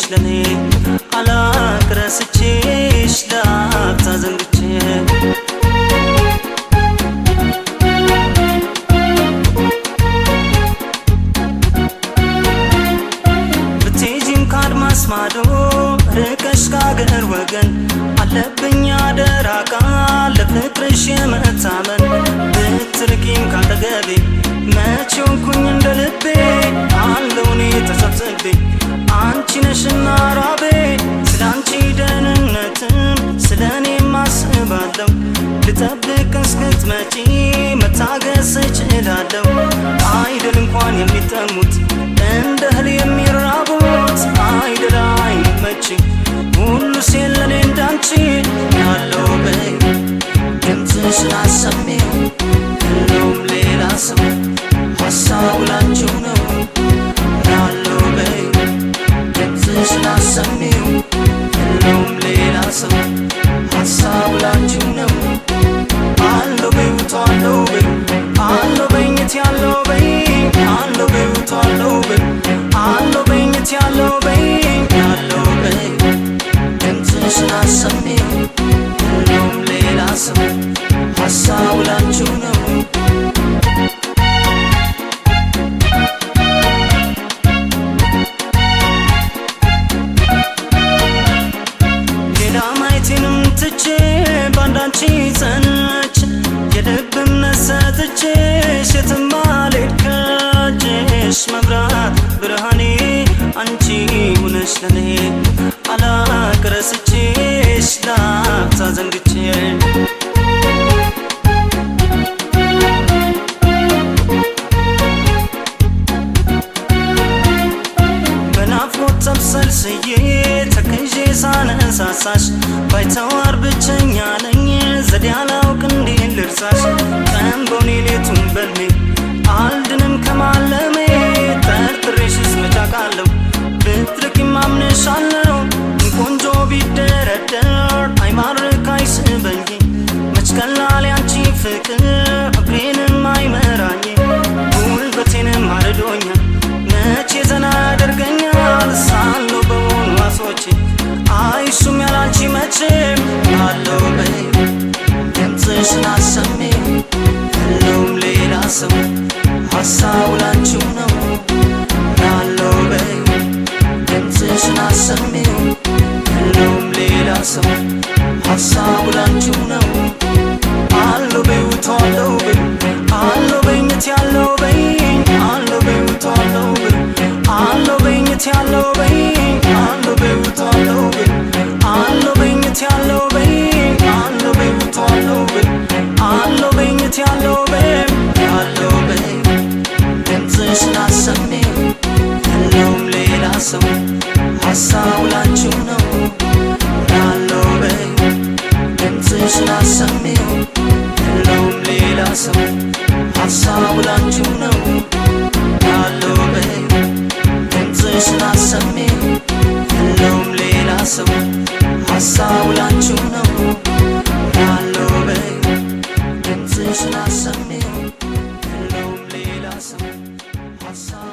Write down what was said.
ነሽ ለኔ አላቅረስቼሽ ላፍታ ዘንግቼ ብትሄጂም ካድማስ ማዶ ርቀሽ ካገር ወገን አለብኝ አደራ ቃል ለፍቅርሽ የመታመን ብትርቂም ካጠገቤ መቼ ሆንኩኝ እንደ ልቤ አለው እኔ ተሰብስቤ አንቺ ነሽና ራቤ ስላንቺ ደህንነትም ስለኔም አስባለሁ ልጠብቅ እስክትመጪ መታገስ እችላለሁ አይደል እንኳን የሚጠሙት እንደ እህል የሚራቡት አይደል አይመችኝ ሁሉ ሲለኔ እንዳንቺ ያለው በይ ድምፅሽን አሰሚው የለውም ሌላ ሰው ሀሳቡ ላንቺው ነው ያለው በይ ድምፅሽን አሰሚው የለውም ሌላ ሰው ሀሳቡ ላንቺው ነው አለው በይውቶ አለው በይ አለው በይኝት ያለው በይ አለው በይውቶ አለው በይ አለው በይኝት ያለው በይ ያለው በይ ድምፅሽን አሰሚው የለውም ሌላ ሰው ሀሳቡ ላንቺው ነው ባንዳንቺ ጸንች የልብ እምነት ሰጥቼሽ የትም አልሄድ ከእጅሽ መብራት ብርሃኔ አንቺ ሆነሽ ለኔ አላቅረስቼሽ ላፍታ ዘንግቼ በናፍቆት ተብሰልስዬ ተክዤ ሳነሳሳሽ ባይተዋር ብቸኛ ነኝ ዘዴ አላውቅ እንዴት ልርሳሽ ቀን በውኔ ሌቱን በልሜ አልድንም ከማለሜ ጠርጥሬሽስ መች አውቃለሁ ብትርቂም አምንሻለሁ ቆንጆ ቢደረደር አይማርክ አይስበኝ መች ቀላል ያንቺ ፍቅር እግሬንም አይመራኝ ጉልበቴንም አርዶኛል መቼ ዘና ያደርገኛል ሳለው በሆኑ ዋሶቼ አይሱም ያላንቺ መቼም አለው በይ ድምፅሽን አሰሚው የለውም ሌላ ሰው ሀሳቡ ላንቺው ነው ያለው በይ ድምፅሽን አሰሚው የለውም ሌላ ሰው ሀሳቡ ላንቺው ነው አለው በይውቶ አለው በይ አለው በይኝት ያለው በይ አለው በይውቶ አለው በይ አለው በይኝት ያለው በይ አለው በይውቶ አለው በይ አለው በይኝት ያለው በይ አለው በይውቶ አለው በይ አለው በይኝት ያለው በይ ያለው በይ ድምፅሽን አሰሚው የለውም ሌላ ሰው ሀሳቡ ላንቺው ነው ያለው በይ ድምፅሽን አሰሚው የለውም ሌላ ሰው ሀሳቡ ላንቺው ነው ያለው በይ ድምፅሽን አሰሚው የለውም ሌላ ሰው ሀሳቡ ላንቺው ነው ያለው በይ ድምፅሽን አሰሚው የለውም ሌላ ሰው ሀሳቡ